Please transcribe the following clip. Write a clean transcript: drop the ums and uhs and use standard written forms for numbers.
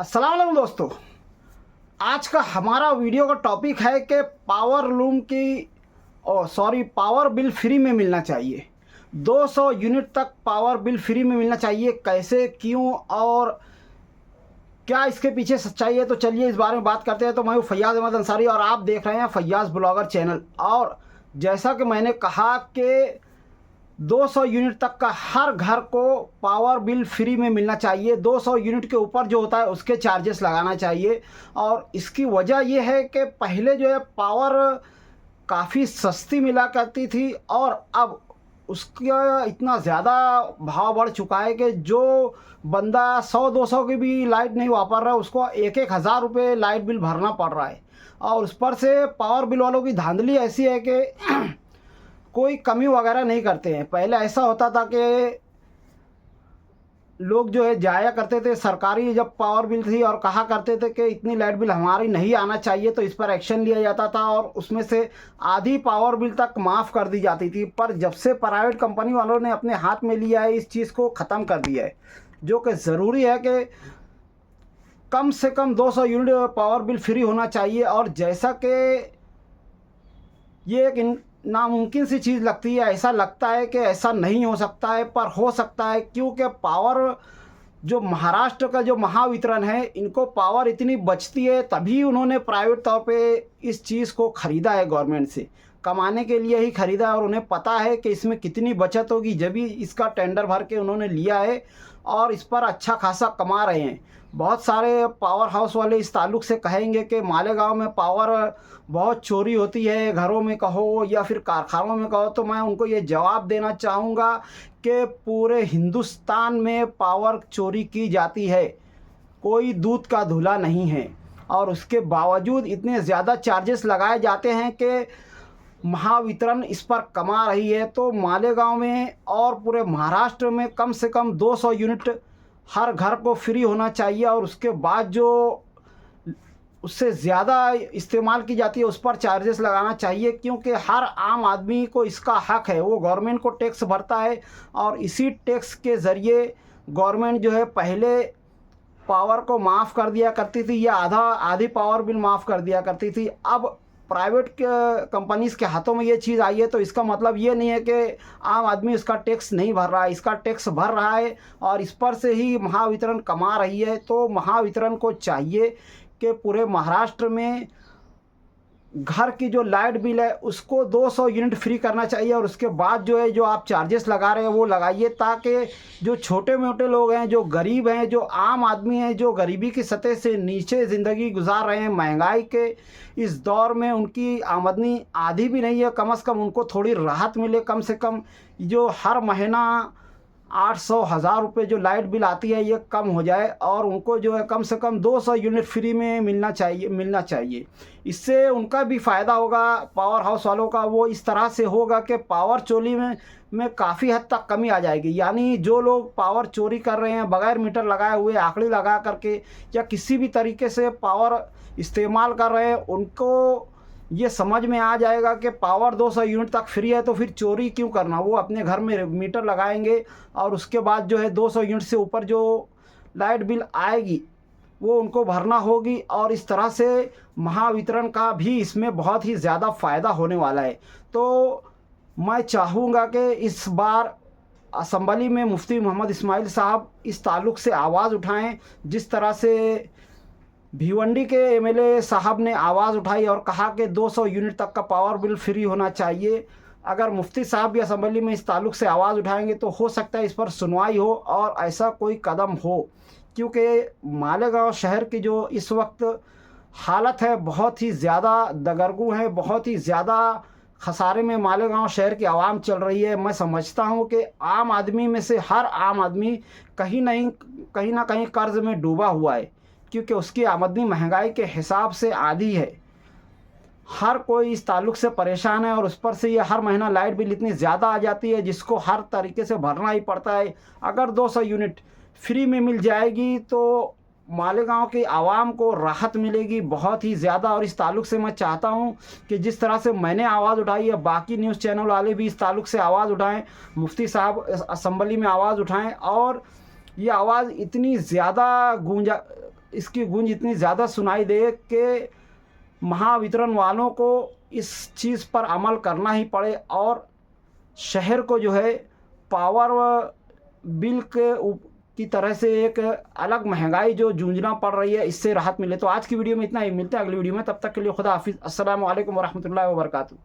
अस्सलाम वालेकुम दोस्तों। आज का हमारा वीडियो का टॉपिक है कि पावर बिल फ्री में मिलना चाहिए। 200 यूनिट तक पावर बिल फ्री में मिलना चाहिए। कैसे, क्यों और क्या इसके पीछे सच्चाई है, तो चलिए इस बारे में बात करते हैं। तो मैं हूँ फैयाज़ अहमद अंसारी और आप देख रहे हैं फैयाज़ ब्लॉगर चैनल। और जैसा कि मैंने कहा कि 200 यूनिट तक का हर घर को पावर बिल फ्री में मिलना चाहिए। 200 यूनिट के ऊपर जो होता है उसके चार्जेस लगाना चाहिए। और इसकी वजह यह है कि पहले जो है पावर काफ़ी सस्ती मिला करती थी और अब उसका इतना ज़्यादा भाव बढ़ चुका है कि जो बंदा 100-200 की भी लाइट नहीं वापर रहा है उसको 1-1 हज़ार रुपये लाइट बिल भरना पड़ रहा है। और उस पर से पावर बिल वालों की धांधली ऐसी है कि कोई कमी वगैरह नहीं करते हैं। पहले ऐसा होता था कि लोग जो है जाया करते थे सरकारी जब पावर बिल थी और कहा करते थे कि इतनी लाइट बिल हमारी नहीं आना चाहिए, तो इस पर एक्शन लिया जाता था और उसमें से आधी पावर बिल तक माफ़ कर दी जाती थी। पर जब से प्राइवेट कंपनी वालों ने अपने हाथ में लिया है, इस चीज़ को ख़त्म कर दिया है, जो कि ज़रूरी है कि कम से कम 200 यूनिट पावर बिल फ्री होना चाहिए। और जैसा कि ये एक नामुमकिन सी चीज़ लगती है, ऐसा लगता है कि ऐसा नहीं हो सकता है, पर हो सकता है। क्योंकि पावर जो महाराष्ट्र का जो महावितरण है, इनको पावर इतनी बचती है तभी उन्होंने प्राइवेट तौर पे इस चीज़ को ख़रीदा है, गवर्नमेंट से कमाने के लिए ही ख़रीदा है। और उन्हें पता है कि इसमें कितनी बचत होगी, जब भी इसका टेंडर भर के उन्होंने लिया है और इस पर अच्छा खासा कमा रहे हैं। बहुत सारे पावर हाउस वाले इस ताल्लुक़ से कहेंगे कि मालेगांव में पावर बहुत चोरी होती है, घरों में कहो या फिर कारखानों में कहो। तो मैं उनको ये जवाब देना चाहूँगा कि पूरे हिंदुस्तान में पावर चोरी की जाती है, कोई दूध का धुला नहीं है। और उसके बावजूद इतने ज़्यादा चार्जेस लगाए जाते हैं कि महावितरण इस पर कमा रही है। तो मालेगांव में और पूरे महाराष्ट्र में कम से कम 200 यूनिट हर घर को फ्री होना चाहिए। और उसके बाद जो उससे ज़्यादा इस्तेमाल की जाती है उस पर चार्जेस लगाना चाहिए, क्योंकि हर आम आदमी को इसका हक है। वो गवर्नमेंट को टैक्स भरता है और इसी टैक्स के ज़रिए गवर्नमेंट जो है पहले पावर को माफ़ कर दिया करती थी या आधी पावर बिल माफ़ कर दिया करती थी। अब प्राइवेट कंपनीज़ के हाथों में ये चीज़ आई है, तो इसका मतलब ये नहीं है कि आम आदमी इसका टैक्स नहीं भर रहा है, इसका टैक्स भर रहा है और इस पर से ही महावितरण कमा रही है। तो महावितरण को चाहिए कि पूरे महाराष्ट्र में घर की जो लाइट बिल है उसको 200 यूनिट फ्री करना चाहिए। और उसके बाद जो है जो आप चार्जेस लगा रहे हैं वो लगाइए, ताकि जो छोटे मोटे लोग हैं, जो गरीब हैं, जो आम आदमी हैं, जो गरीबी की सतह से नीचे ज़िंदगी गुजार रहे हैं, महंगाई के इस दौर में उनकी आमदनी आधी भी नहीं है, कम से कम उनको थोड़ी राहत मिले। कम से कम जो हर महीना 800-1000 रुपये जो लाइट बिल आती है ये कम हो जाए और उनको जो है कम से कम 200 यूनिट फ्री में मिलना चाहिए। इससे उनका भी फ़ायदा होगा, पावर हाउस वालों का। वो इस तरह से होगा कि पावर चोरी में काफ़ी हद तक कमी आ जाएगी। यानी जो लोग पावर चोरी कर रहे हैं बगैर मीटर लगाए हुए, आखड़ी लगा करके या किसी भी तरीके से पावर इस्तेमाल कर रहे हैं, उनको ये समझ में आ जाएगा कि पावर 200 यूनिट तक फ्री है, तो फिर चोरी क्यों करना। वो अपने घर में मीटर लगाएंगे और उसके बाद जो है 200 यूनिट से ऊपर जो लाइट बिल आएगी वो उनको भरना होगी। और इस तरह से महावितरण का भी इसमें बहुत ही ज़्यादा फ़ायदा होने वाला है। तो मैं चाहूँगा कि इस बार असम्बली में मुफ्ती मोहम्मद इस्माइल साहब इस ताल्लुक़ से आवाज़ उठाएँ, जिस तरह से भिवंडी के एमएलए साहब ने आवाज़ उठाई और कहा कि 200 यूनिट तक का पावर बिल फ्री होना चाहिए। अगर मुफ्ती साहब भी असम्बली में इस ताल्लुक़ से आवाज़ उठाएंगे तो हो सकता है इस पर सुनवाई हो और ऐसा कोई कदम हो। क्योंकि मालेगांव शहर की जो इस वक्त हालत है बहुत ही ज़्यादा दगरगू है, बहुत ही ज़्यादा खसारे में मालेगांव शहर की आवाम चल रही है। मैं समझता हूँ कि आम आदमी में से हर आम आदमी कहीं ना कहीं कर्ज़ में डूबा हुआ है, क्योंकि उसकी आमदनी महंगाई के हिसाब से आधी है। हर कोई इस ताल्लुक़ से परेशान है और उस पर से ये हर महीना लाइट बिल इतनी ज़्यादा आ जाती है जिसको हर तरीके से भरना ही पड़ता है। अगर 200 यूनिट फ्री में मिल जाएगी तो मालेगांव की आवाम को राहत मिलेगी बहुत ही ज़्यादा। और इस ताल्लुक़ से मैं चाहता हूँ कि जिस तरह से मैंने आवाज़ उठाई है, बाकी न्यूज़ चैनल वाले भी इस ताल्लुक़ से आवाज़ उठाएँ, मुफ्ती साहब असम्बली में आवाज़ उठाएँ और ये आवाज़ इतनी ज़्यादा इसकी गूंज इतनी ज़्यादा सुनाई दे कि महावितरण वालों को इस चीज़ पर अमल करना ही पड़े और शहर को जो है पावर बिल की तरह से एक अलग महंगाई जो जूझना पड़ रही है इससे राहत मिले। तो आज की वीडियो में इतना ही, मिलते हैं अगली वीडियो में, तब तक के लिए खुदा हाफिज़। अस्सलामु अलैकुम वरहमतुल्लाहि वबरकातुहू।